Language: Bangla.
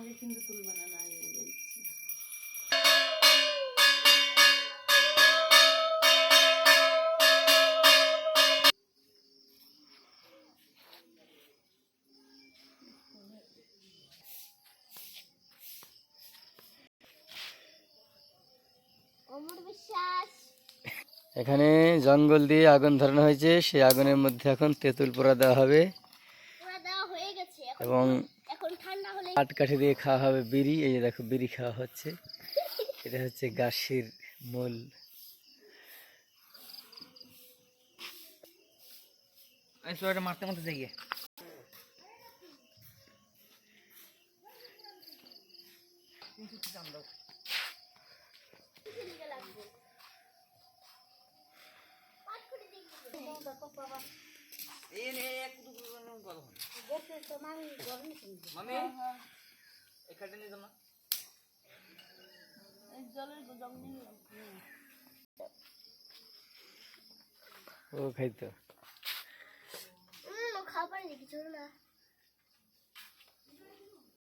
আমাকে কিন্তু তুলবে না, আমি বলে দিচ্ছি। এখানে জঙ্গল দিয়ে আগুন ধরানো হয়েছে, সেই আগুনের মধ্যে এখন তেঁতুল পোড়া দেওয়া হবে এবং কাঠকাঠি দিয়ে খাওয়া হবে বিড়ি। এই যে দেখো বিড়ি খাওয়া হচ্ছে, এটা হচ্ছে গাছের মূল। মারতে মারতে দেখি ও খাইতো খাবার কিছু না।